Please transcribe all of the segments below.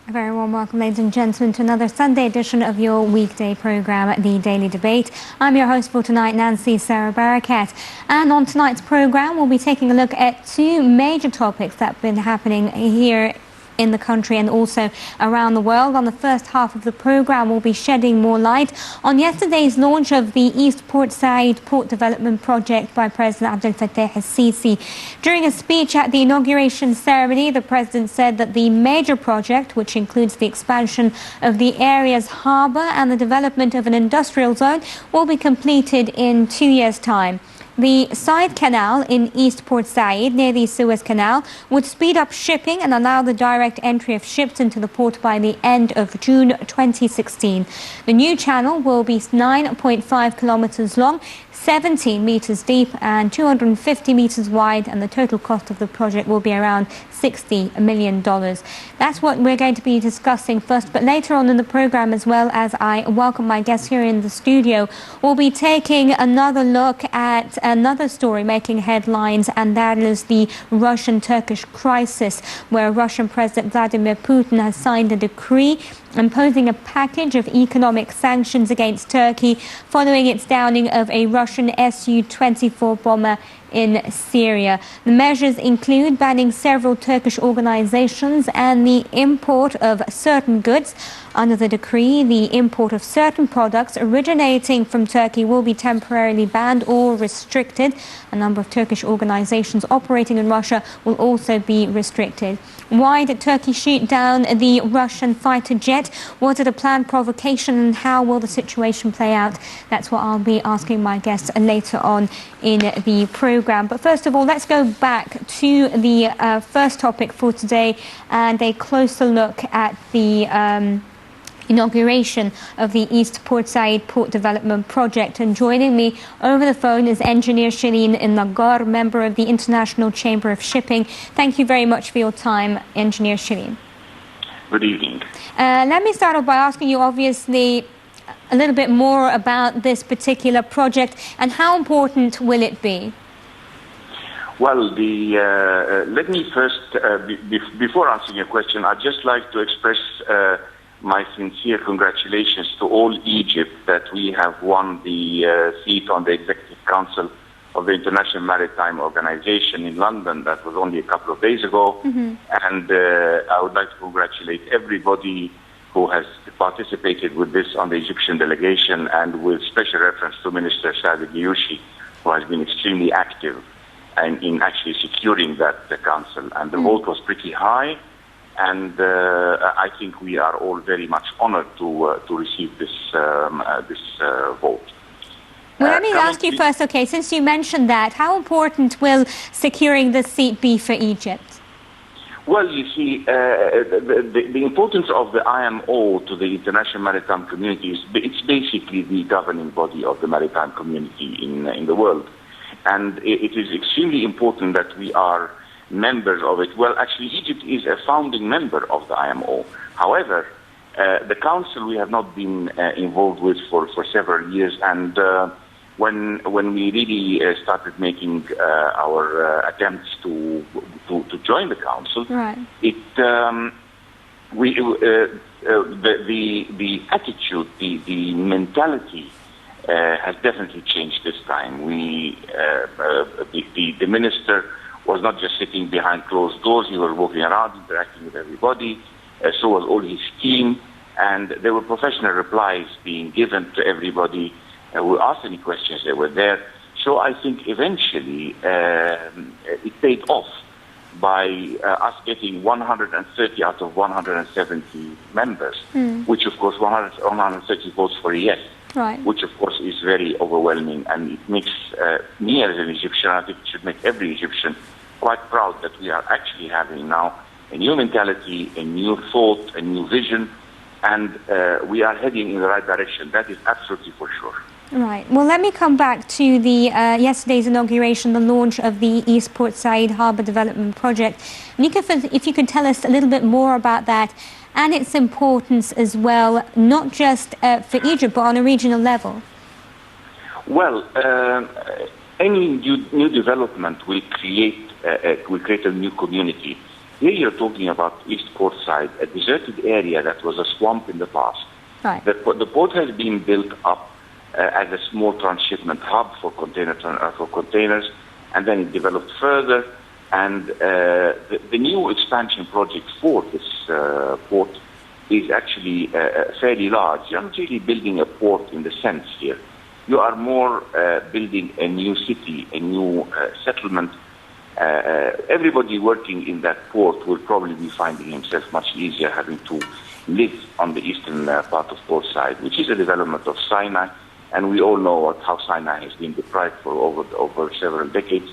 A very warm welcome, ladies and gentlemen, to another Sunday edition of your weekday programme, The Daily Debate. I'm your host for tonight, Nancy Sarah Barakat. And on tonight's programme, we'll be taking a look at two major topics that have been happening here in the country and also around the world. On the first half of the programme, we'll be shedding more light on yesterday's launch of the East Port Said Port Development Project by President Abdel Fattah al-Sisi. During a speech at the inauguration ceremony, the President said that the major project, which includes the expansion of the area's harbour and the development of an industrial zone, will be completed in 2 years' time. The Side Canal in East Port Said, near the Suez Canal, would speed up shipping and allow the direct entry of ships into the port by the end of June 2016. The new channel will be 9.5 kilometres long, 17 metres deep and 250 metres wide, and the total cost of the project will be around $60 million. That's what we're going to be discussing first, but later on in the programme, as well as I welcome my guests here in the studio, we'll be taking another look at another story making headlines, and that is the Russian-Turkish crisis, where Russian President Vladimir Putin has signed a decree imposing a package of economic sanctions against Turkey following its downing of a Russian Su-24 bomber in Syria. The measures include banning several Turkish organizations and the import of certain goods. Under the decree, the import of certain products originating from Turkey will be temporarily banned or restricted. A number of Turkish organizations operating in Russia will also be restricted. Why did Turkey shoot down the Russian fighter jet? Was it a planned provocation, and how will the situation play out? That's what I'll be asking my guests later on in the programme. But first of all, let's go back to the first topic for today and a closer look at the inauguration of the East Port Said Port Development Project. And joining me over the phone is engineer Shireen Nagar, member of the International Chamber of Shipping. Thank you very much for your time, engineer Shireen. Good evening. Let me start off by asking you, obviously, a little bit more about this particular project and how important will it be? Well, let me first, before answering your question, I'd just like to express my sincere congratulations to all Egypt that we have won the seat on the Executive Council of the International Maritime Organization in London. That was only a couple of days ago. Mm-hmm. And I would like to congratulate everybody who has participated with this on the Egyptian delegation, and with special reference to Minister Sadiq Yushi, who has been extremely active in actually securing that the council. And the vote was pretty high. And I think we are all very much honored to receive this vote. Well, let me ask you first, okay, since you mentioned that, how important will securing the seat be for Egypt? Well, you see, the importance of the IMO to the international maritime community is it's basically the governing body of the maritime community in the world. And it is extremely important that we are members of it. Well, actually, Egypt is a founding member of the IMO. However, the council we have not been involved with for several years, and when we really started making our attempts to join the council, right. The attitude, the mentality has definitely changed this time. The minister was not just sitting behind closed doors. He was walking around, interacting with everybody. So was all his team. And there were professional replies being given to everybody who asked any questions. They were there. So I think eventually it paid off by us getting 130 out of 170 members, which of course 130 votes for a yes. Right. Which of course is very overwhelming, and it makes me as an Egyptian, I think it should make every Egyptian quite proud that we are actually having now a new mentality, a new thought, a new vision, and we are heading in the right direction. That is absolutely for sure. Right. Well, let me come back to the yesterday's inauguration, the launch of the East Port Said Harbour Development Project. And if you could tell us a little bit more about that and its importance as well, not just for Egypt, but on a regional level. Well, any new development will create a new community. Here you're talking about East Port Side, a deserted area that was a swamp in the past. Right. The port has been built up as a small transshipment hub for containers, and then it developed further. And the new expansion project for this port is actually fairly large. You're not really building a port in the sense here. You are more building a new city, a new settlement. Everybody working in that port will probably be finding himself much easier having to live on the eastern part of Port Side, which is a development of Sinai, and we all know how Sinai has been deprived for over several decades.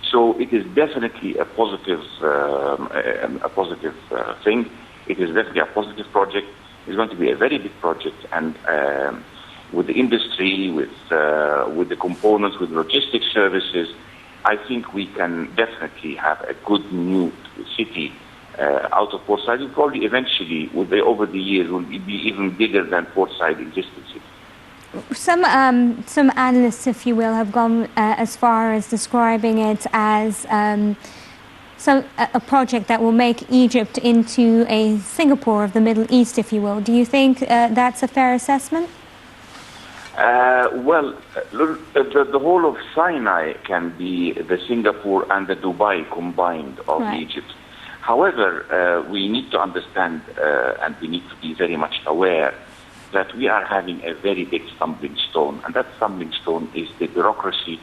So it is definitely a positive thing. It is definitely a positive project. It's going to be a very big project, and with the industry, with the components, with logistics services, I think we can definitely have a good new city out of Port Said. Probably eventually, over the years, will be even bigger than Port Said existed city. Some analysts, if you will, have gone as far as describing it as a project that will make Egypt into a Singapore of the Middle East, if you will. Do you think that's a fair assessment? Well, the whole of Sinai can be the Singapore and the Dubai combined of Egypt. However, we need to understand and we need to be very much aware that we are having a very big stumbling stone, and that stumbling stone is the bureaucracy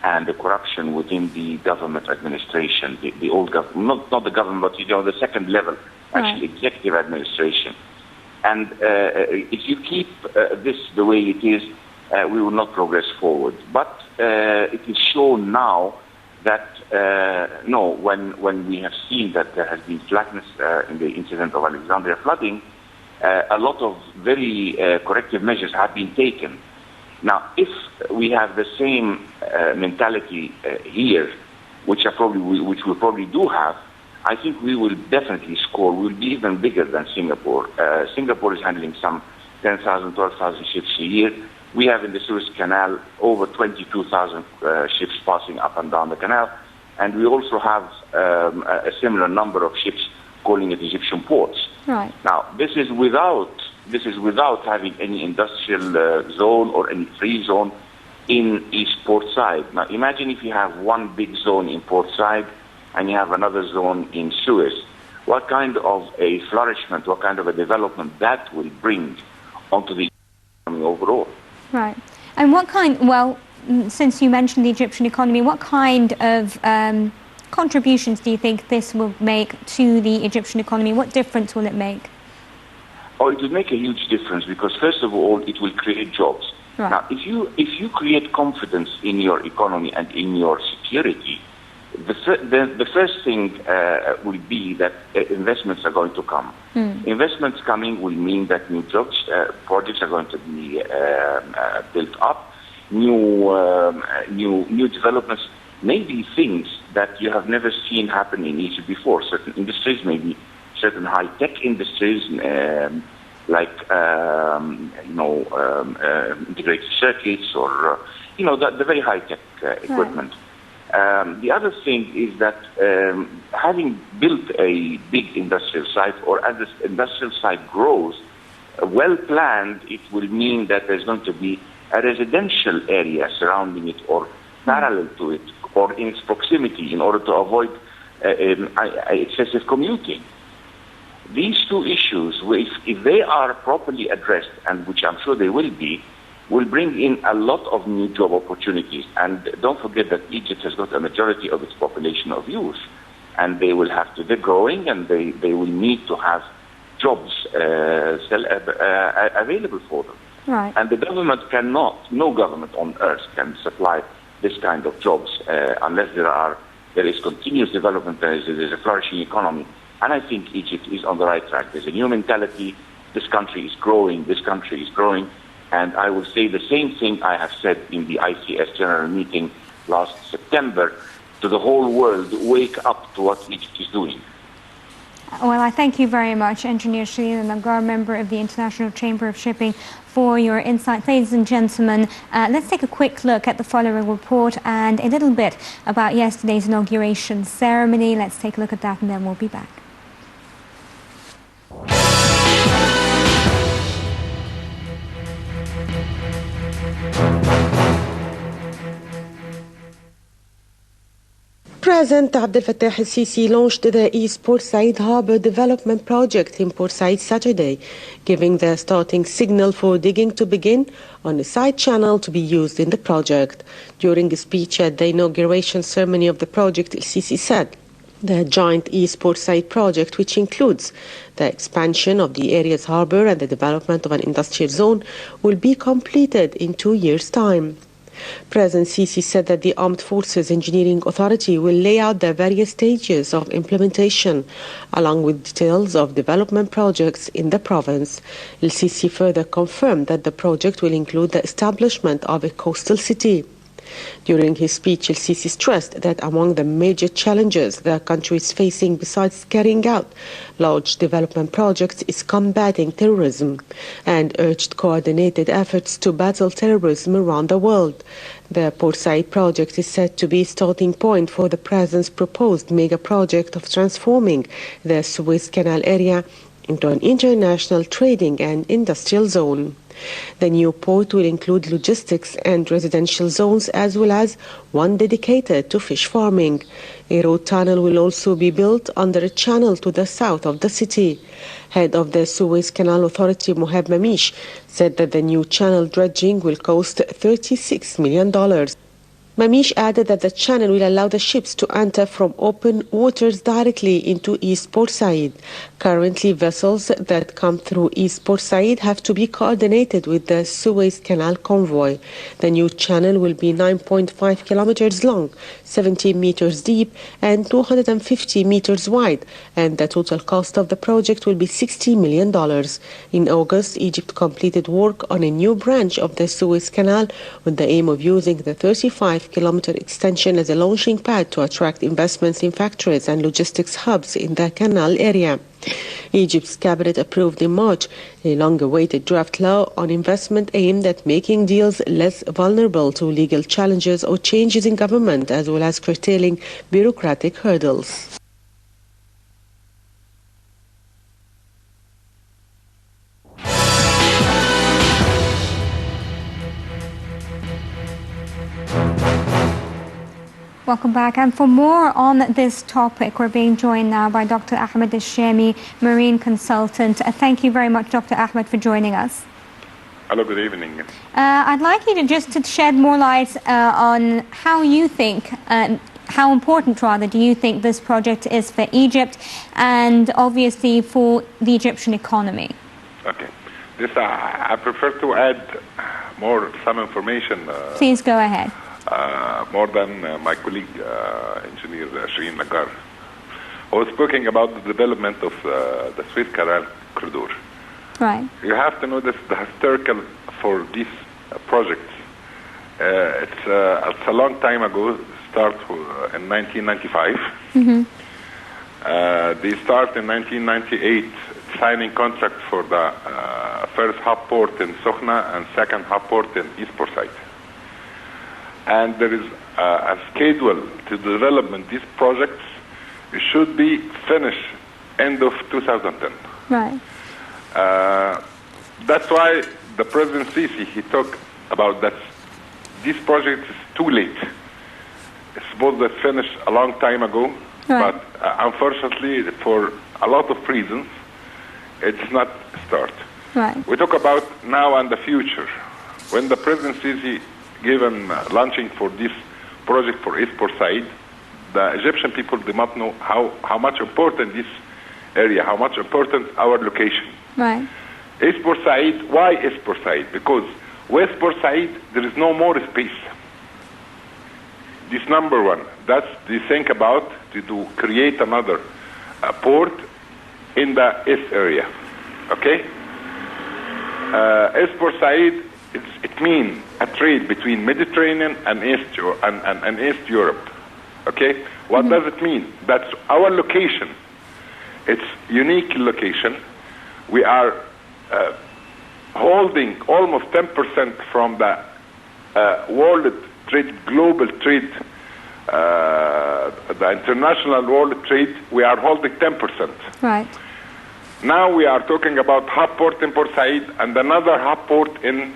and the corruption within the government administration, the old government, not the government, but the second level, actually executive administration. And if you keep this the way it is, we will not progress forward. But it is shown now that, when we have seen that there has been slackness in the incident of Alexandria flooding, a lot of very corrective measures have been taken. Now, if we have the same mentality here, which we probably do have, I think we will definitely score. We will be even bigger than Singapore. Singapore is handling some 10,000, 12,000 ships a year. We have in the Suez Canal over 22,000 ships passing up and down the canal. And we also have a similar number of ships calling at Egyptian ports. Right. Now, this is without having any industrial zone or any free zone in East Port Said. Now, imagine if you have one big zone in Port Said and you have another zone in Suez. What kind of a flourishment, what kind of a development that will bring onto the economy overall? Right. And since you mentioned the Egyptian economy, what kind of contributions do you think this will make to the Egyptian economy? What difference will it make? Oh, it will make a huge difference because, first of all, it will create jobs. Right. Now, if you create confidence in your economy and in your security, the first thing will be that investments are going to come. Investments coming will mean that new jobs, projects are going to be built up. New developments, maybe things that you have never seen happen in Egypt before. Certain industries, maybe certain high-tech industries, like integrated circuits or the very high-tech equipment. The other thing is that having built a big industrial site, or as this industrial site grows, well planned, it will mean that there's going to be a residential area surrounding it or parallel to it or in its proximity in order to avoid excessive commuting. These two issues, if they are properly addressed, and which I'm sure they will bring in a lot of new job opportunities. And don't forget that Egypt has got a majority of its population of youth, and they're growing, and they will need to have jobs available for them. Right. And the government no government on earth can supply this kind of jobs unless there is continuous development, there is a flourishing economy. And I think Egypt is on the right track. There's a new mentality. This country is growing. And I will say the same thing I have said in the ICS General Meeting last September to the whole world: wake up to what Egypt is doing. Well, I thank you very much, Engineer Shaheen Nagar, member of the International Chamber of Shipping, for your insight. Ladies and gentlemen, let's take a quick look at the following report and a little bit about yesterday's inauguration ceremony. Let's take a look at that and then we'll be back. President Abdel Fattah el-Sisi launched the East Port Said Harbour Development Project in Port Said Saturday, giving the starting signal for digging to begin on a side channel to be used in the project. During a speech at the inauguration ceremony of the project, el-Sisi said the joint East Port Said project, which includes the expansion of the area's harbour and the development of an industrial zone, will be completed in 2 years' time. President Sisi said that the Armed Forces Engineering Authority will lay out the various stages of implementation, along with details of development projects in the province. El-Sisi further confirmed that the project will include the establishment of a coastal city. During his speech, el-Sisi stressed that among the major challenges the country is facing, besides carrying out large development projects, is combating terrorism, and urged coordinated efforts to battle terrorism around the world. The Port Said project is said to be a starting point for the President's proposed mega project of transforming the Suez Canal area into an international trading and industrial zone. The new port will include logistics and residential zones, as well as one dedicated to fish farming. A road tunnel will also be built under a channel to the south of the city. Head of the Suez Canal Authority, Mohab Mamish, said that the new channel dredging will cost $36 million. Mamish added that the channel will allow the ships to enter from open waters directly into East Port Said. Currently, vessels that come through East Port Said have to be coordinated with the Suez Canal convoy. The new channel will be 9.5 kilometers long, 70 meters deep, and 250 meters wide, and the total cost of the project will be $60 million. In August, Egypt completed work on a new branch of the Suez Canal with the aim of using the 35-kilometer extension as a launching pad to attract investments in factories and logistics hubs in the canal area. Egypt's cabinet approved in March a long-awaited draft law on investment aimed at making deals less vulnerable to legal challenges or changes in government, as well as curtailing bureaucratic hurdles. Welcome back. And for more on this topic, we're being joined now by Dr. Ahmed Al-Shami, marine consultant. Thank you very much, Dr. Ahmed, for joining us. Hello, good evening. I'd like you to just shed more light on how you think, how important rather do you think this project is for Egypt and obviously for the Egyptian economy? Okay. This I prefer to add some information. Please go ahead. More than my colleague, engineer Shireen Nagar, who was speaking about the development of the Suez Canal corridor. Right. You have to know this, the historical for these projects. It's a long time ago. Start in 1995. Mm-hmm. They start in 1998 signing contract for the first hub port in Sokhna and second hub port in East Port Said. And there is a schedule to development these projects. It should be finished end of 2010. Right. That's why the President Sisi, he talked about that this project is too late. It's supposed to finish a long time ago, right. But unfortunately, for a lot of reasons, it's not start. Right. We talk about now and the future. When the President Sisi given launching for this project for East Port Said, the Egyptian people, they must know how much important this area, how much important our location. Right. East Port Said, why East Port Said? Because West Port Said, there is no more space. This number one, that's they think about to create another port in the East area, okay? East Port Said, it means a trade between Mediterranean and East Europe. Okay, what does it mean? That's our location. It's unique location. We are holding almost 10% from the world trade, global trade, the international world trade. We are holding 10%. Right. Now we are talking about hub port in Port Said and another hub port in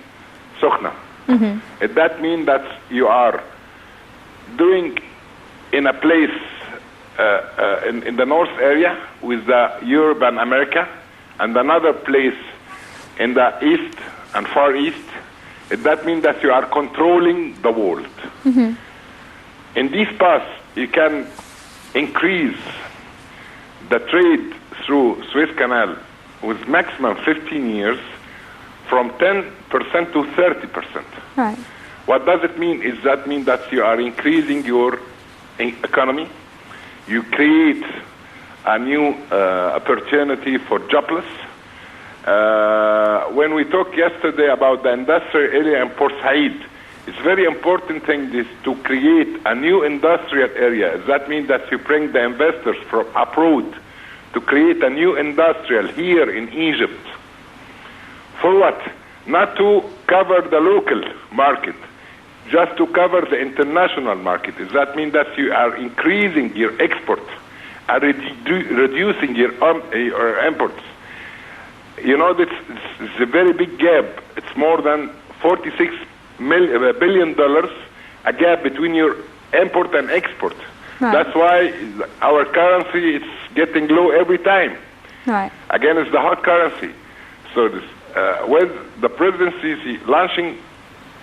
Sokhna. Mm-hmm. That means that you are doing in a place in the north area with Europe and America, and another place in the east and far east, that means that you are controlling the world. Mm-hmm. In these paths, you can increase the trade through Suez Canal with maximum 15 years from 10% to 30%. Right. What does it mean? Is that mean that you are increasing your economy? You create a new opportunity for jobless. When we talked yesterday about the industrial area in Port Said, it's very important thing is to create a new industrial area. That means that you bring the investors from abroad to create a new industrial here in Egypt. For what? Not to cover the local market, just to cover the international market. Does that mean that you are increasing your export and reducing your imports? You know, this is a very big gap. It's more than $46 billion, a gap between your import and export. Right. That's why our currency is getting low every time. Right. Again, it's the hot currency. So this, with the presidency launching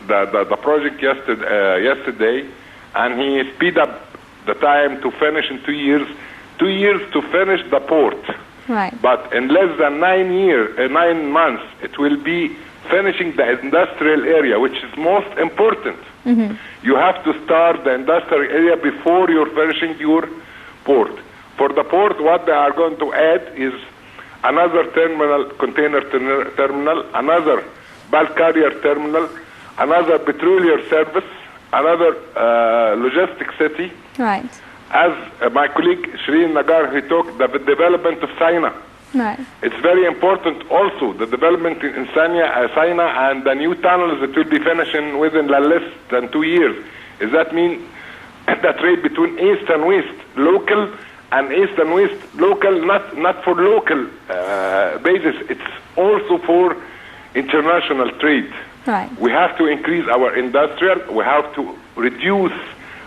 the project yesterday, and he speed up the time to finish in 2 years, 2 years to finish the port. Right. But in less than 9 months, it will be finishing the industrial area, which is most important. Mm-hmm. You have to start the industrial area before you're finishing your port. For the port, what they are going to add is another terminal, container terminal, another bulk carrier terminal, another petroleum service, another logistic city. Right. As my colleague Shireen Nagar, he talked the development of Sina. Right. It's very important also, the development in Sina and the new tunnels that will be finishing within less than 2 years. Does that mean the trade between East and West, local, and East and West, local, not for local basis, it's also for international trade. Right. We have to increase our industrial, we have to reduce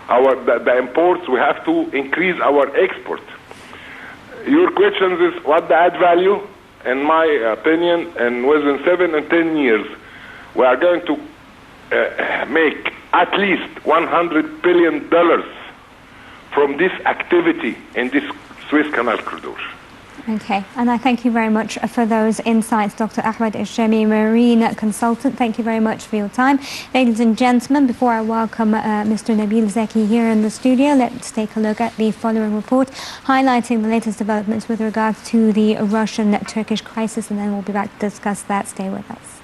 the imports, we have to increase our export. Your question is what the add value? In my opinion, and within 7 and 10 years, we are going to make at least $100 billion from this activity in this Suez Canal corridor. Okay, and I thank you very much for those insights, Dr. Ahmed Ishemi, marine consultant. Thank you very much for your time. Ladies and gentlemen, before I welcome Mr. Nabil Zeki here in the studio, let's take a look at the following report highlighting the latest developments with regards to the Russian-Turkish crisis, and then we'll be back to discuss that. Stay with us.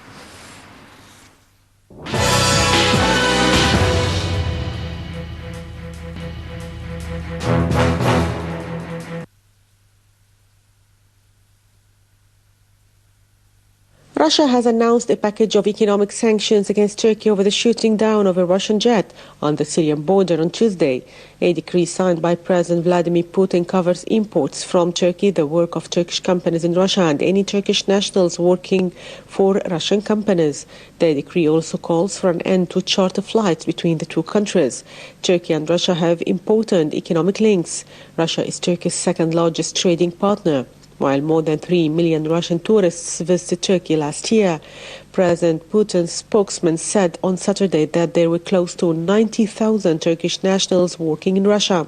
Russia has announced a package of economic sanctions against Turkey over the shooting down of a Russian jet on the Syrian border on Tuesday. A decree signed by President Vladimir Putin covers imports from Turkey, the work of Turkish companies in Russia, and any Turkish nationals working for Russian companies. The decree also calls for an end to charter flights between the two countries. Turkey and Russia have important economic links. Russia is Turkey's second largest trading partner. While more than 3 million Russian tourists visited Turkey last year, President Putin's spokesman said on Saturday that there were close to 90,000 Turkish nationals working in Russia.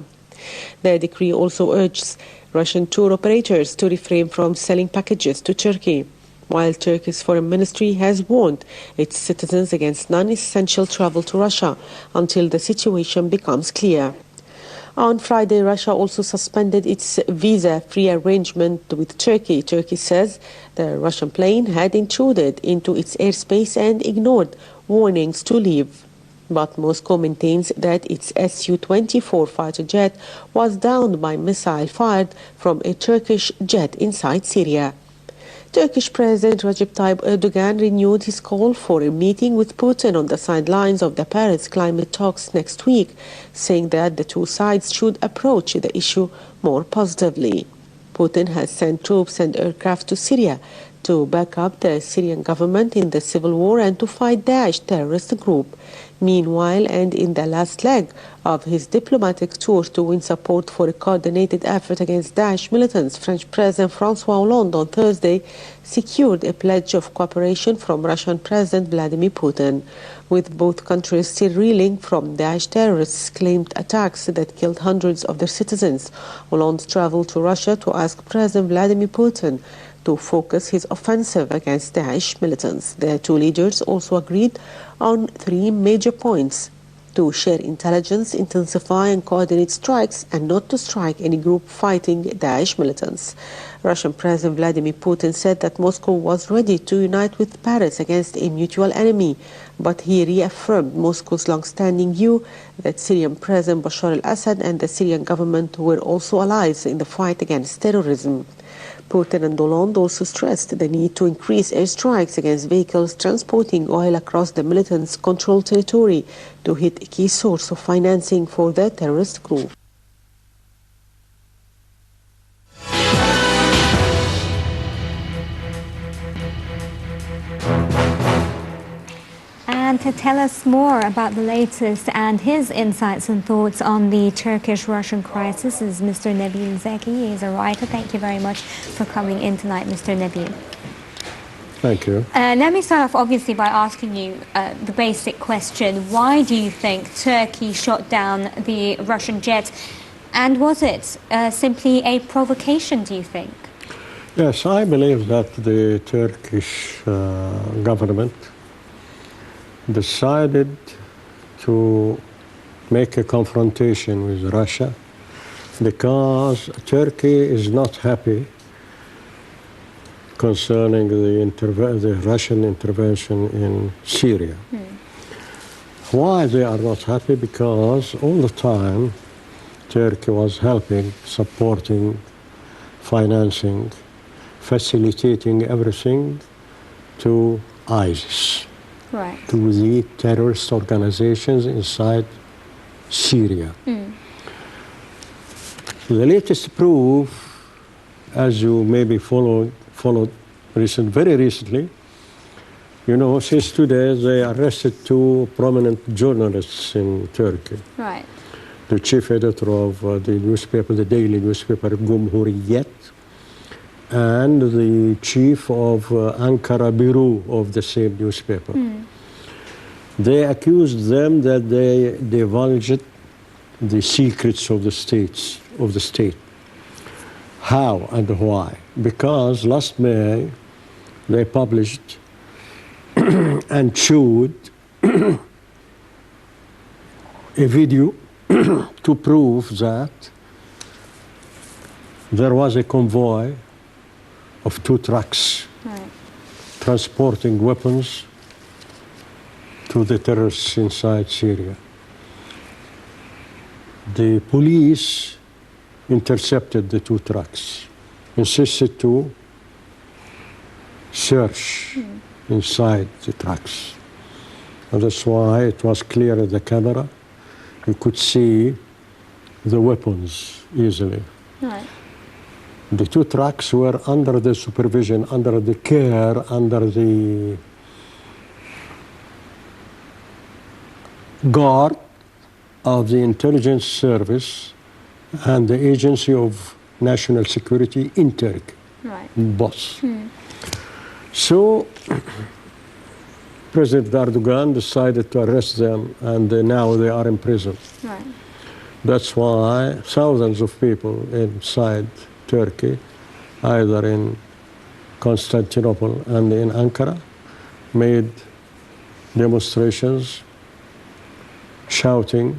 The decree also urges Russian tour operators to refrain from selling packages to Turkey, while Turkey's foreign ministry has warned its citizens against non-essential travel to Russia until the situation becomes clear. On Friday, Russia also suspended its visa-free arrangement with Turkey. Turkey says the Russian plane had intruded into its airspace and ignored warnings to leave. But Moscow maintains that its Su-24 fighter jet was downed by missile fired from a Turkish jet inside Syria. Turkish President Recep Tayyip Erdogan renewed his call for a meeting with Putin on the sidelines of the Paris climate talks next week, saying that the two sides should approach the issue more positively. Putin has sent troops and aircraft to Syria to back up the Syrian government in the civil war and to fight Daesh terrorist group. Meanwhile, and in the last leg of his diplomatic tour to win support for a coordinated effort against Daesh militants, French President François Hollande on Thursday secured a pledge of cooperation from Russian President Vladimir Putin. With both countries still reeling from Daesh terrorists' claimed attacks that killed hundreds of their citizens, Hollande traveled to Russia to ask President Vladimir Putin to focus his offensive against Daesh militants. The two leaders also agreed on 3 major points: to share intelligence, intensify and coordinate strikes, and not to strike any group fighting Daesh militants. Russian President Vladimir Putin said that Moscow was ready to unite with Paris against a mutual enemy, but he reaffirmed Moscow's long-standing view that Syrian President Bashar al-Assad and the Syrian government were also allies in the fight against terrorism. Putin and Hollande also stressed the need to increase airstrikes against vehicles transporting oil across the militants' controlled territory to hit a key source of financing for the terrorist group. And to tell us more about the latest and his insights and thoughts on the Turkish-Russian crisis is Mr. Nabil Zeki. He is a writer. Thank you very much for coming in tonight, Mr. Nabil. Thank you. Let me start off, obviously, by asking you the basic question. Why do you think Turkey shot down the Russian jet? And was it simply a provocation, do you think? Yes, I believe that the Turkish government decided to make a confrontation with Russia because Turkey is not happy concerning the Russian intervention in Syria. Why they are not happy? Because all the time Turkey was helping, supporting, financing, facilitating everything to ISIS. Right. To the terrorist organizations inside Syria. The latest proof, as you maybe followed very recently, you know, since today they arrested 2 prominent journalists in Turkey. Right. The chief editor of the newspaper, the daily newspaper Cumhuriyet, and the chief of Ankara Bureau of the same newspaper. They accused them that they divulged the secrets of the state. How and why? Because last May they published and showed a video to prove that there was a convoy of 2 trucks transporting weapons to the terrorists inside Syria. The police intercepted the 2 trucks, insisted to search inside the trucks. And that's why it was clear in the camera. You could see the weapons easily. Right. The 2 trucks were under the supervision, under the care, under the guard of the intelligence service and the Agency of National Security in Turkey. Right. Both. So President Erdogan decided to arrest them, and now they are in prison. Right. That's why thousands of people inside Turkey, either in Constantinople and in Ankara, made demonstrations shouting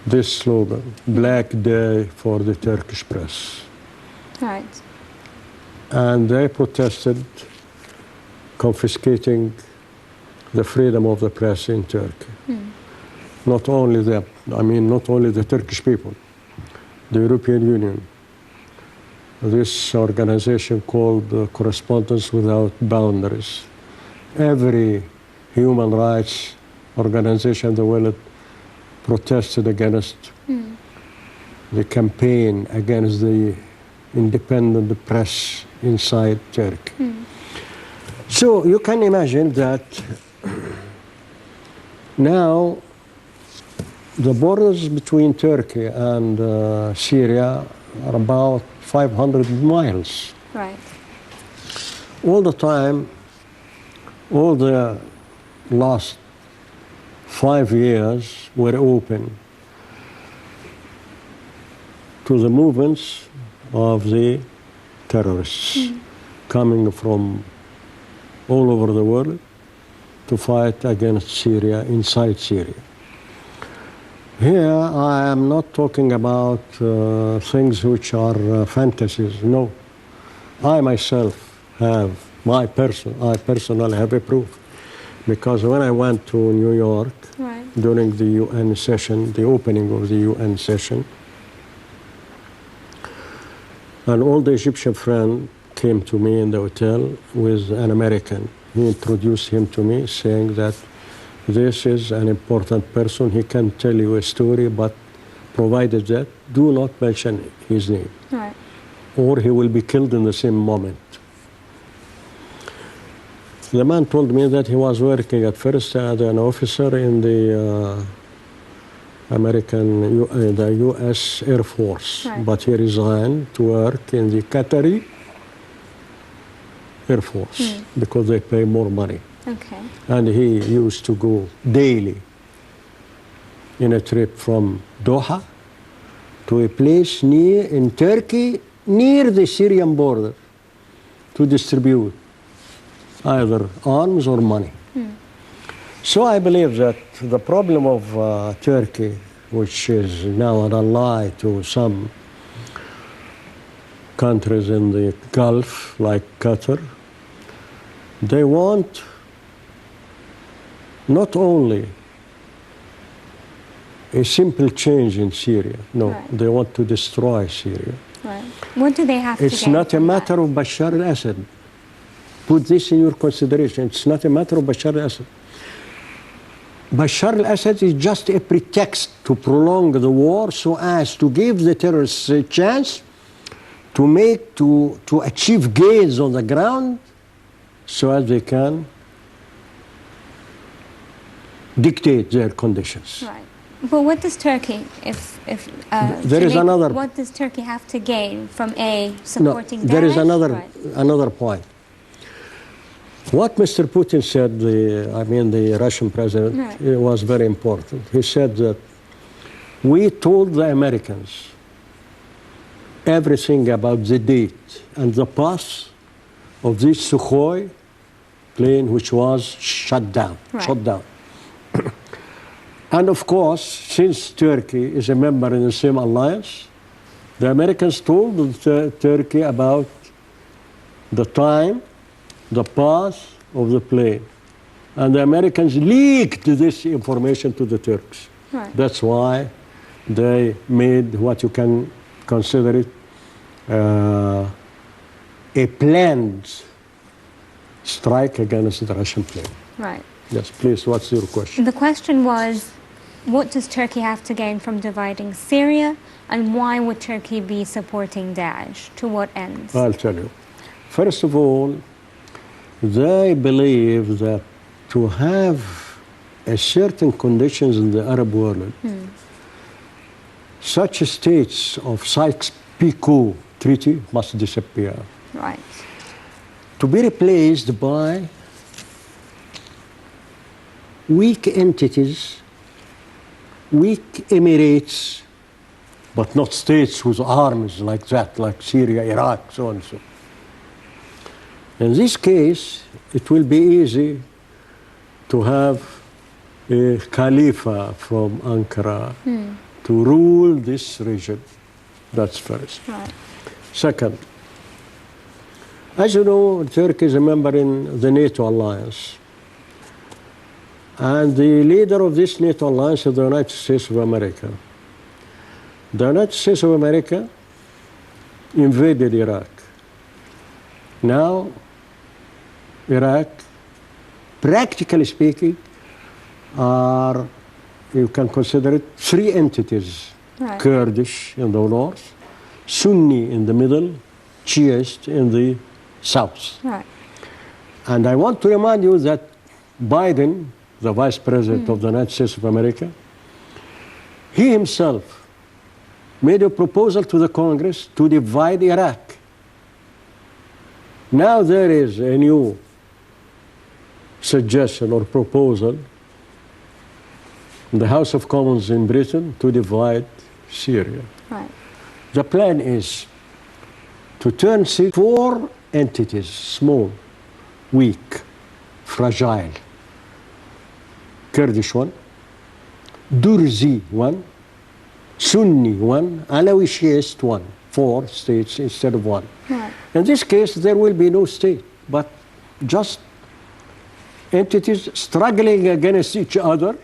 this slogan, Black Day for the Turkish press. Right. And they protested confiscating the freedom of the press in Turkey. Not only them, not only the Turkish people, the European Union, this organization called Correspondents Without Boundaries. Every human rights organization in the world protested against the campaign against the independent press inside Turkey. So you can imagine that Now, the borders between Turkey and Syria are about 500 miles. Right. All the time, all the last 5 years were open to the movements of the terrorists coming from all over the world to fight against Syria, inside Syria. Here, I am not talking about things which are fantasies, no. I myself have, I personally have a proof. Because when I went to New York during the UN session, the opening of the UN session, and all the Egyptian friends came to me in the hotel with an American. He introduced him to me, saying that this is an important person. He can tell you a story, but provided that, do not mention his name. Right. Or he will be killed in the same moment. The man told me that he was working at first as an officer in the the U.S. Air Force, but he resigned to work in the Qatari Air Force because they pay more money. Okay. And he used to go daily in a trip from Doha to a place in Turkey, near the Syrian border, to distribute either arms or money. So I believe that the problem of Turkey, which is now an ally to some countries in the Gulf, like Qatar, they want not only a simple change in Syria, no, they want to destroy Syria. Right. What do they have to It's not a matter of Bashar al-Assad. Put this in your consideration. It's not a matter of Bashar al-Assad. Bashar al-Assad is just a pretext to prolong the war so as to give the terrorists a chance to achieve gains on the ground so as they can dictate their conditions. Right. But what does Turkey, what does Turkey have to gain from supporting Daesh? There is another point. What Mr. Putin said, the Russian president, it was very important. He said that we told the Americans everything about the date and the path of this Sukhoi plane which was shut down. And of course, since Turkey is a member in the same alliance, the Americans told Turkey about the time, the path of the plane. And the Americans leaked this information to the Turks. Right. That's why they made what you can consider it a planned strike against the Russian plane. Right. Yes, please, what's your question? The question was, what does Turkey have to gain from dividing Syria, and why would Turkey be supporting Daesh? To what ends? I'll tell you. First of all, they believe that to have a certain conditions in the Arab world, such states of Sykes-Picot Treaty must disappear. Right. To be replaced by weak entities, weak emirates, but not states with arms like that, like Syria, Iraq, so on and so. In this case, it will be easy to have a Khalifa from Ankara to rule this region. That's first. Right. Second, as you know, Turkey is a member in the NATO alliance. And the leader of this NATO alliance is the United States of America. The United States of America invaded Iraq. Now, Iraq, practically speaking, you can consider it three entities. Right. Kurdish in the north, Sunni in the middle, Shiite in the south. Right. And I want to remind you that Biden the Vice President of the United States of America, he himself made a proposal to the Congress to divide Iraq. Now there is a new suggestion or proposal in the House of Commons in Britain to divide Syria. Right. The plan is to turn four entities, small, weak, fragile. Kurdish one, Durzi one, Sunni one, Alawi Shiite one. 4 states instead of 1. Right. In this case, there will be no state, but just entities struggling against each other,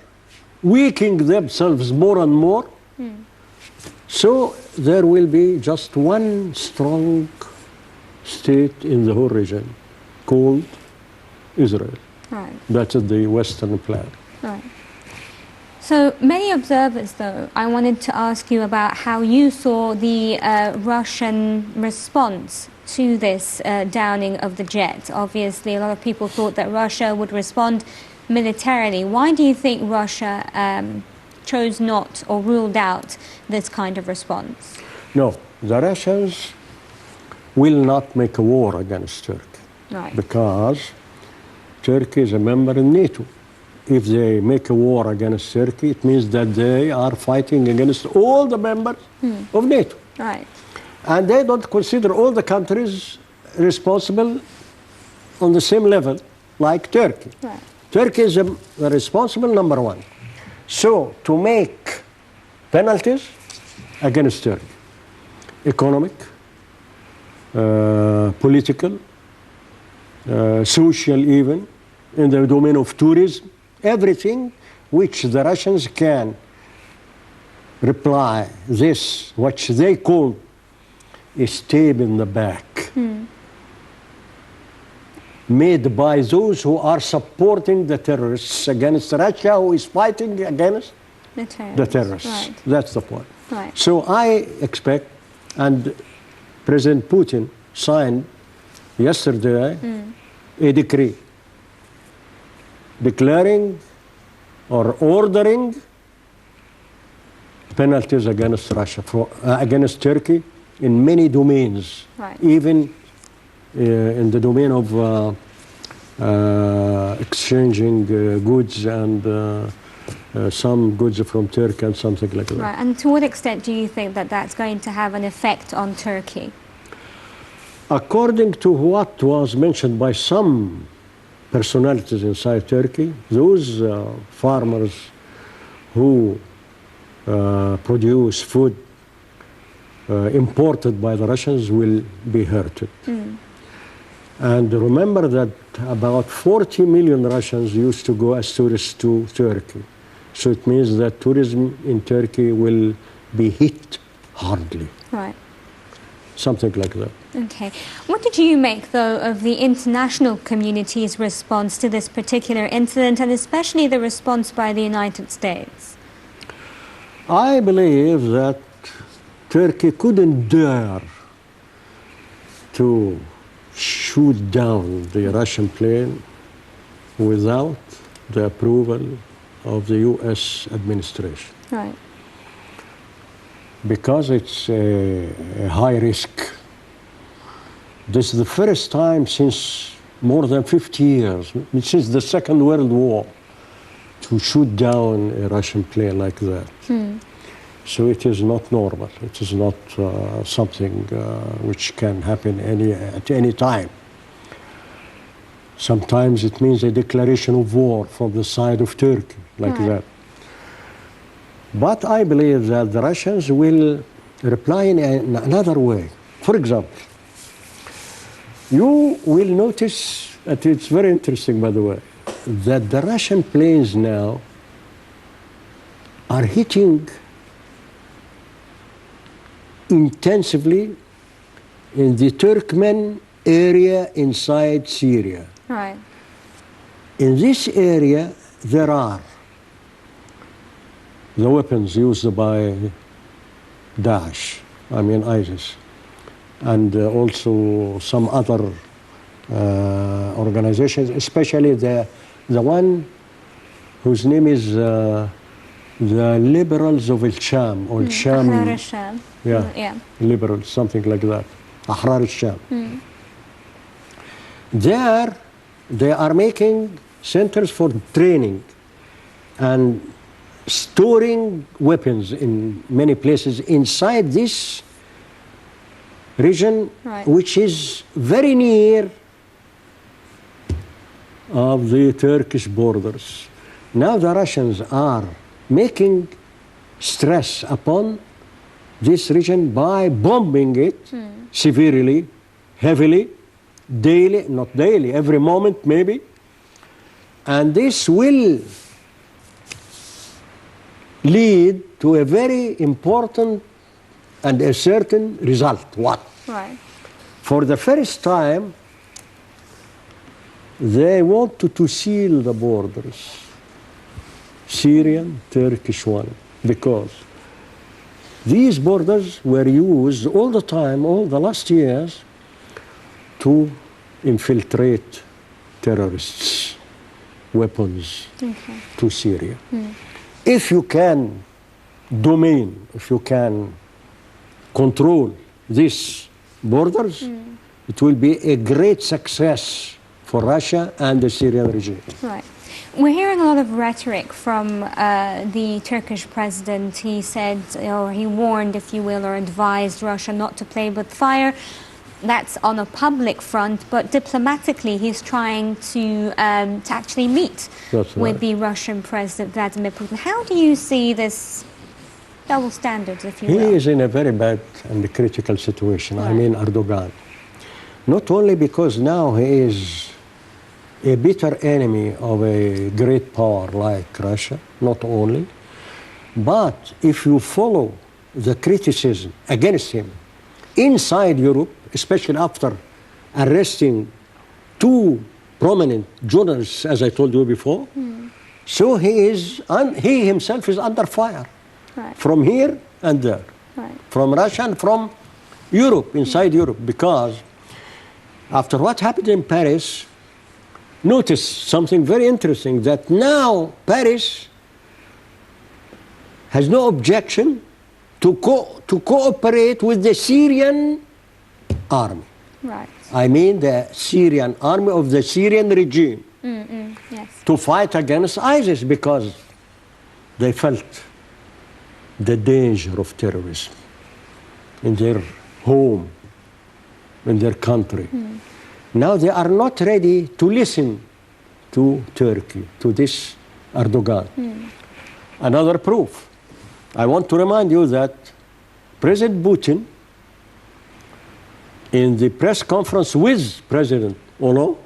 weakening themselves more and more. So there will be just one strong state in the whole region called Israel. Right. That is the Western plan. Right. So many observers, though, I wanted to ask you about how you saw the Russian response to this downing of the jet. Obviously, a lot of people thought that Russia would respond militarily. Why do you think Russia chose not or ruled out this kind of response? No, the Russians will not make a war against Turkey. Right. Because Turkey is a member in NATO. If they make a war against Turkey, it means that they are fighting against all the members of NATO. Right. And they don't consider all the countries responsible on the same level like Turkey. Right. Turkey is the responsible number one. So to make penalties against Turkey, economic, political, social even, in the domain of tourism, everything which the Russians can reply this, which they call a stab in the back, made by those who are supporting the terrorists against Russia, who is fighting against the terrorists. Right. That's the point. Right. So I expect, and President Putin signed yesterday a decree declaring or ordering penalties against Russia, against Turkey in many domains, Right. even in the domain of exchanging goods and some goods from Turkey and something like that. Right. And to what extent do you think that that's going to have an effect on Turkey? According to what was mentioned by some personalities inside Turkey, those farmers who produce food imported by the Russians will be hurted. And remember that about 40 million Russians used to go as tourists to Turkey. So it means that tourism in Turkey will be hit hardly. Right. Something like that. Okay. What did you make, though, of the international community's response to this particular incident, and especially the response by the United States? I believe that Turkey couldn't dare to shoot down the Russian plane without the approval of the U.S. administration. Right. Because it's a high risk. This is the first time since more than 50 years, since the Second World War, to shoot down a Russian plane like that. So it is not normal. It is not something which can happen at any time. Sometimes it means a declaration of war from the side of Turkey, like Right. that. But I believe that the Russians will reply in another way. For example, you will notice, that it's very interesting, by the way, that the Russian planes now are hitting intensively in the Turkmen area inside Syria. Right. In this area, there are the weapons used by Daesh, ISIS, and also some other organizations, especially the one whose name is the liberals of al-Sham, or Sham. Ahrar al-Sham. Yeah, liberals, something like that. Ahrar al-Sham. There, they are making centers for training and storing weapons in many places inside this region, which is very near of the Turkish borders. Now the Russians are making stress upon this region by bombing it severely, heavily, daily, not daily, every moment maybe. And this will lead to a very important and a certain result. What? Right. For the first time, they wanted to seal the borders, Syrian, Turkish one, because these borders were used all the time, all the last years, to infiltrate terrorists, weapons to Syria. If you can domain, if you can control these borders, it will be a great success for Russia and the Syrian regime. Right. We're hearing a lot of rhetoric from the Turkish president. He said, or he warned, if you will, or advised Russia not to play with fire. That's on a public front, but diplomatically he's trying to actually meet with the Russian President Vladimir Putin. How do you see this double standards, if you will? He is in a very bad and critical situation. I mean Erdogan. Not only because now he is a bitter enemy of a great power like Russia, not only, but if you follow the criticism against him inside Europe, especially after arresting two prominent journalists, as I told you before, so he himself is under fire from here and there, from Russia and from Europe, inside Europe, because after what happened in Paris, notice something very interesting, that now Paris has no objection to cooperate with the Syrian army. Right. I mean the Syrian army of the Syrian regime Yes. to fight against ISIS, because they felt the danger of terrorism in their home, in their country. Now they are not ready to listen to Turkey, to this Erdogan. Another proof. I want to remind you that President Putin, in the press conference with President Hollande,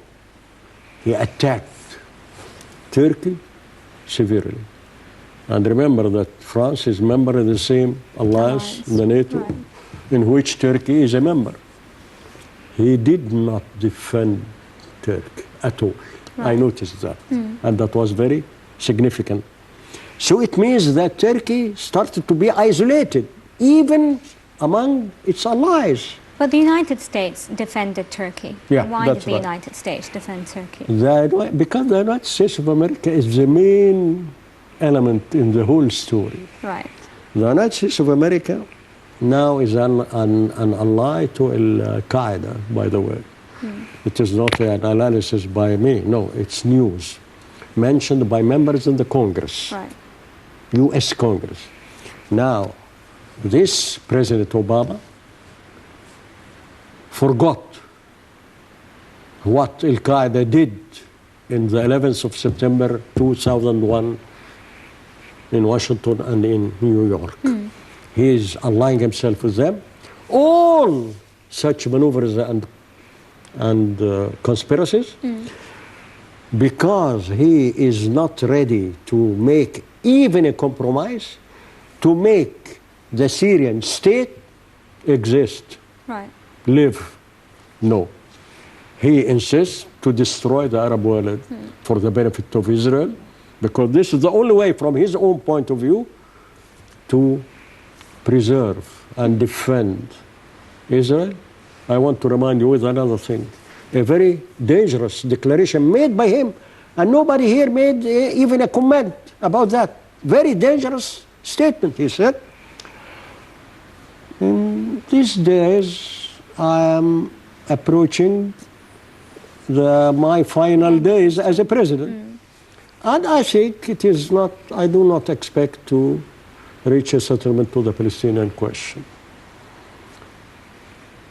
he attacked Turkey severely. And remember that France is a member of the same alliance, the NATO, in which Turkey is a member. He did not defend Turkey at all. I noticed that. And that was very significant. So it means that Turkey started to be isolated, even among its allies. But the United States defended Turkey. Yeah, Why did that's the right. United States defend Turkey? Because the United States of America is the main element in the whole story. Right. The United States of America now is an ally to Al-Qaeda, by the way. It is not an analysis by me. No, it's news mentioned by members in the Congress, Right. U.S. Congress. Now, this President Obama forgot what Al-Qaeda did in the 11th of September 2001 in Washington and in New York. He is allying himself with them. All such maneuvers and conspiracies, because he is not ready to make even a compromise to make the Syrian state exist, Right. live. No. He insists to destroy the Arab world for the benefit of Israel, because this is the only way, from his own point of view, to preserve and defend Israel. I want to remind you with another thing, a very dangerous declaration made by him And nobody here made even a comment about that. Very dangerous statement, he said. In these days, I am approaching my final days as a president. And I think it is not, I do not expect to reach a settlement to the Palestinian question.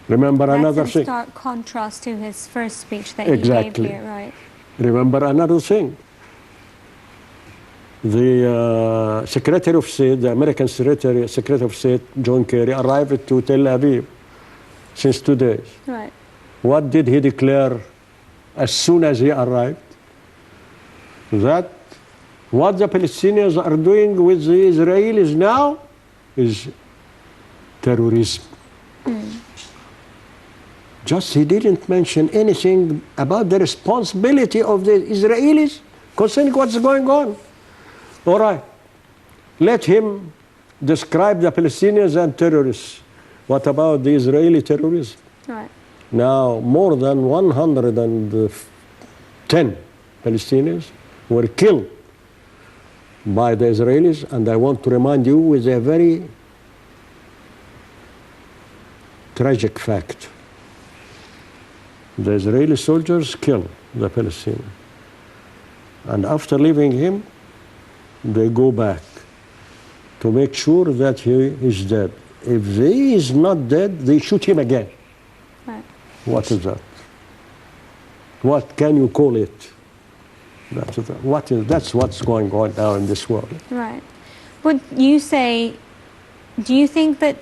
Remember another thing. That's in stark contrast to his first speech that Exactly. he gave here, right? Remember another thing. The Secretary of State, the American Secretary of State, John Kerry, arrived to Tel Aviv since 2 days. Right. What did he declare as soon as he arrived? That what the Palestinians are doing with the Israelis now is terrorism. Just he didn't mention anything about the responsibility of the Israelis concerning what's going on. All right, let him describe the Palestinians and terrorists. What about the Israeli terrorism? Right. Now, more than 110 Palestinians were killed by the Israelis, and I want to remind you with a very tragic fact. The Israeli soldiers killed the Palestinian, and after leaving him, they go back to make sure that he is dead. If he is not dead, they shoot him again. Right. What is that? What can you call it? That's what's going on now in this world. Right. Would you say, do you think that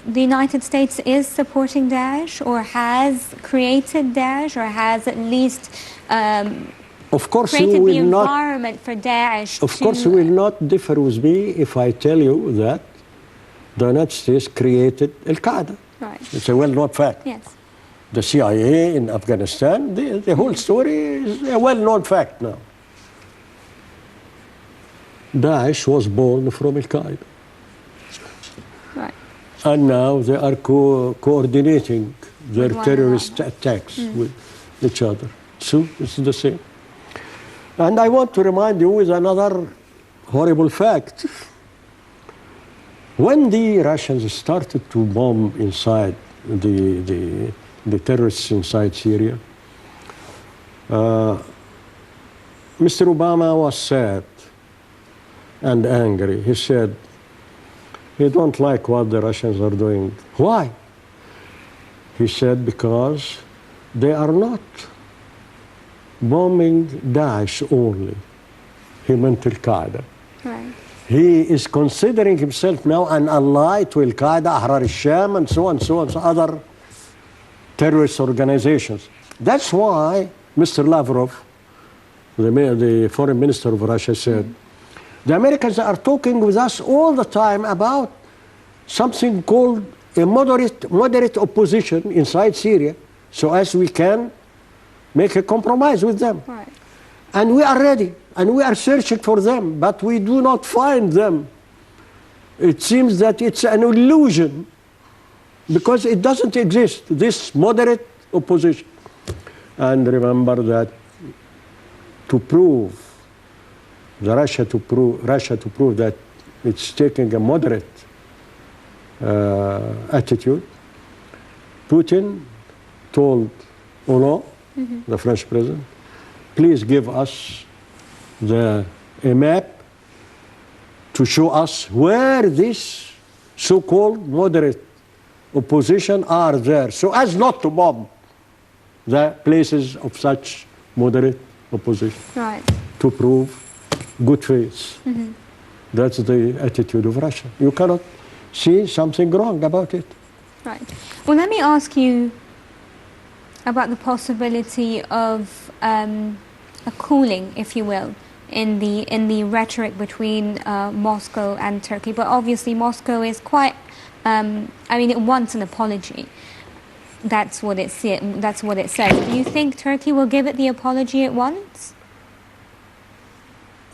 the United States is supporting Daesh, or has created Daesh, or has at least of course created you will the not, environment for Daesh Of course you will not differ with me if I tell you that the United States created Al-Qaeda. Right. It's a well-known fact. Yes. The CIA in Afghanistan, the whole story is a well-known fact now. Daesh was born from Al-Qaeda. Right. And now they are coordinating their With one terrorist another. attacks with each other. So it's the same. And I want to remind you with another horrible fact. When the Russians started to bomb inside the terrorists inside Syria, Mr. Obama was sad and angry. He said, he don't like what the Russians are doing. Why? He said, because they are not bombing Daesh only. He meant Al-Qaeda. Right. He is considering himself now an ally to Al-Qaeda, Ahrar al-Sham, and so on, so other terrorist organizations. That's why Mr. Lavrov, the foreign minister of Russia, said, the Americans are talking with us all the time about something called a moderate opposition inside Syria, so as we can make a compromise with them. Right. And we are ready, and we are searching for them, but we do not find them. It seems that it's an illusion, because it doesn't exist, this moderate opposition. And remember that to prove, Russia to prove that it's taking a moderate attitude, Putin told Hollande, the French president, please give us a map to show us where this so-called moderate opposition are there, so as not to bomb the places of such moderate opposition. Right. To prove good faith. That's the attitude of Russia. You cannot see something wrong about it. Right. Well, let me ask you about the possibility of a cooling, if you will, in the rhetoric between Moscow and Turkey. But obviously, Moscow is quite. I mean, it wants an apology. That's what it says. Do you think Turkey will give it the apology it wants?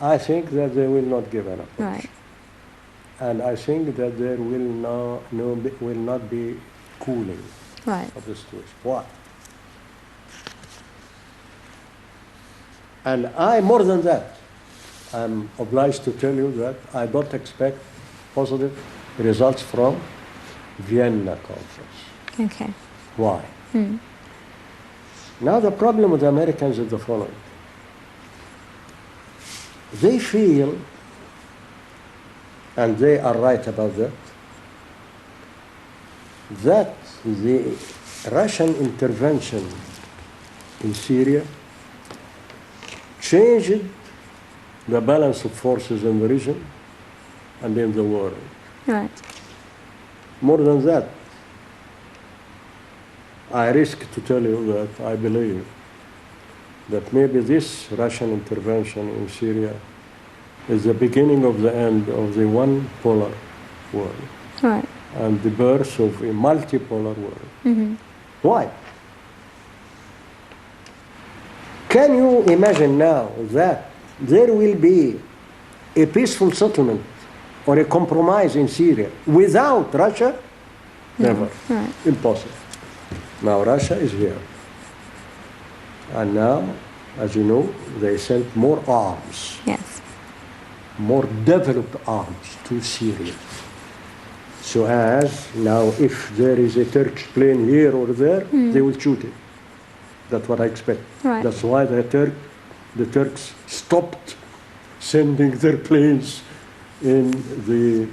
I think that they will not give an apology. Right. And I think that there will not be cooling Right. of the situation. Why? And more than that, I'm obliged to tell you that I don't expect positive results from Vienna conference. Okay. Why? Now the problem with the Americans is the following. They feel, and they are right about that, that the Russian intervention in Syria changed the balance of forces in the region and in the world. Right. More than that, I risk to tell you that I believe that maybe this Russian intervention in Syria is the beginning of the end of the one-polar world. Right. And the birth of a multipolar world. Why? Can you imagine now that there will be a peaceful settlement or a compromise in Syria without Russia? Never. Right. Impossible. Now Russia is here. And now, as you know, they sent more arms, Yes. more developed arms to Syria. So as now, if there is a Turkish plane here or there, they will shoot it. That's what I expect. Right. That's why the Turks stopped sending their planes in the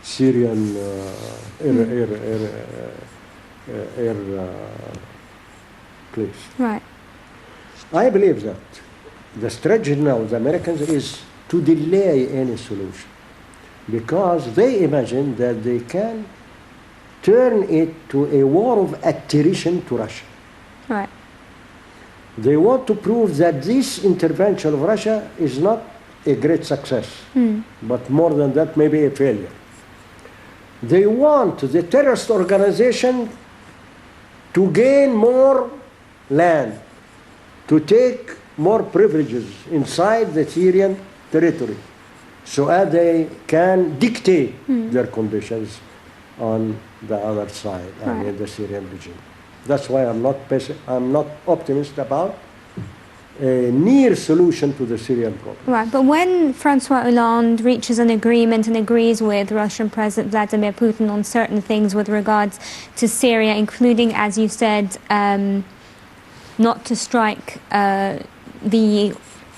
Syrian air place. Right. I believe that the strategy now of the Americans is to delay any solution, because they imagine that they can turn it to a war of attrition to Russia. Right. They want to prove that this intervention of Russia is not a great success, but more than that, maybe a failure. They want the terrorist organization to gain more land, to take more privileges inside the Syrian territory, so that they can dictate their conditions on the other side, Right. in the Syrian regime. That's why I'm not optimistic about a near solution to the Syrian problem. Right, but when Francois Hollande reaches an agreement and agrees with Russian President Vladimir Putin on certain things with regards to Syria, including, as you said, not to strike the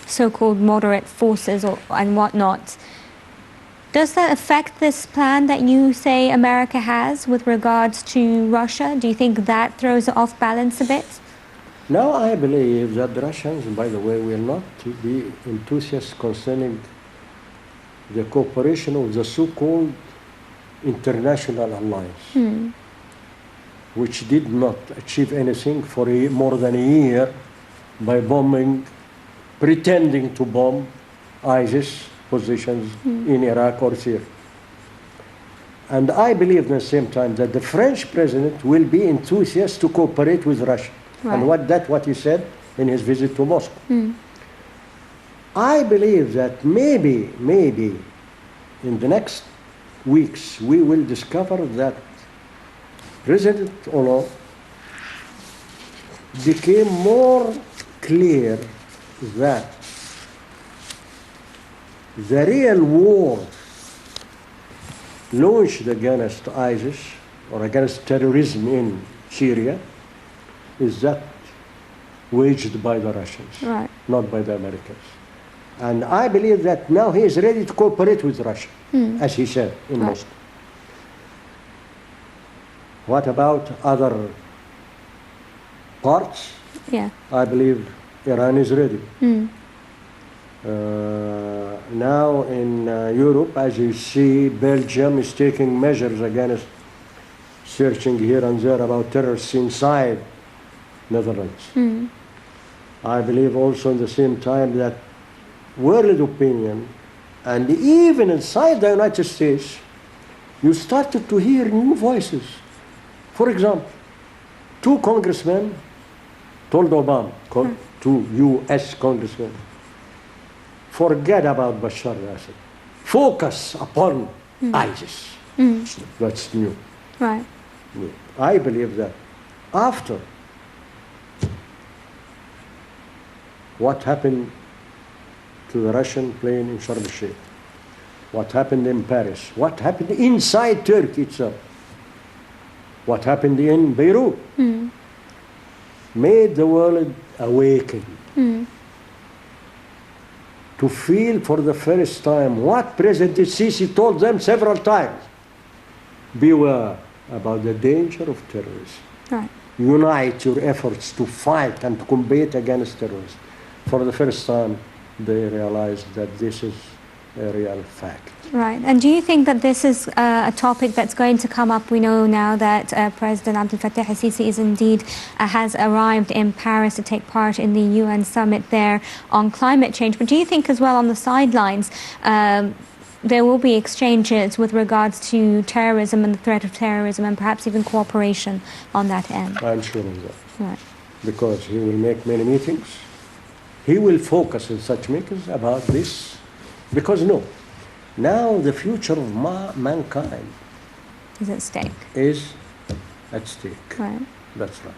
so-called moderate forces and whatnot, does that affect this plan that you say America has with regards to Russia? Do you think that throws it off balance a bit? Now I believe that the Russians, by the way, will not be enthusiastic concerning the cooperation of the so-called international alliance, which did not achieve anything for more than a year by bombing, pretending to bomb ISIS positions in Iraq or Syria. And I believe at the same time that the French president will be enthusiastic to cooperate with Russia. Right. And that's what he said in his visit to Moscow. I believe that maybe in the next weeks we will discover that President Hollande became more clear that the real war launched against ISIS or against terrorism in Syria is that waged by the Russians, Right. not by the Americans. And I believe that now he is ready to cooperate with Russia, as he said in Right. Moscow. What about other parts? Yeah. I believe Iran is ready. Now in Europe, as you see, Belgium is taking measures against searching here and there about terrorists inside Netherlands. I believe also at the same time that world opinion and even inside the United States, you started to hear new voices. For example, 2 congressmen told Obama, 2 U.S. congressmen, forget about Bashar al-Assad. Focus upon ISIS. That's new. Right. I believe that after What happened to the Russian plane in Sharm el-Sheikh? What happened in Paris? What happened inside Turkey itself? What happened in Beirut? Made the world awaken to feel for the first time what President Sisi told them several times. Beware about the danger of terrorism. Right. Unite your efforts to fight and to combat against terrorism. For the first time, they realized that this is a real fact. Right. And do you think that this is a topic that's going to come up? We know now that President Abdel Fattah al-Sisi is indeed has arrived in Paris to take part in the UN summit there on climate change. But do you think as well on the sidelines there will be exchanges with regards to terrorism and the threat of terrorism and perhaps even cooperation on that end? I'm sure of that. Right. Because he will make many meetings. He will focus in such meetings about this. Because now the future of mankind is at stake. Is at stake. Right. That's right.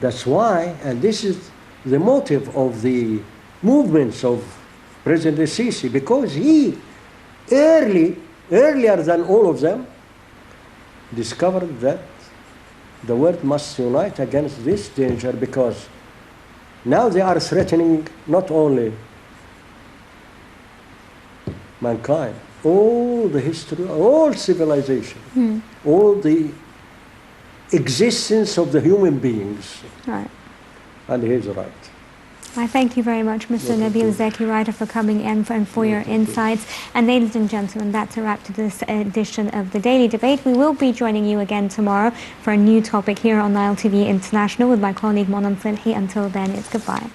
That's why, and this is the motive of the movements of President Sisi, because he earlier than all of them, discovered that the world must unite against this danger, because now they are threatening not only mankind, all the history, all civilization, all the existence of the human beings. Right. And he's right. I thank you very much, Mr. Nabil Zeki Writer, for coming in and for your insights. And ladies and gentlemen, that's a wrap to this edition of the Daily Debate. We will be joining you again tomorrow for a new topic here on Nile TV International with my colleague Monam Silhi. Until then, it's goodbye.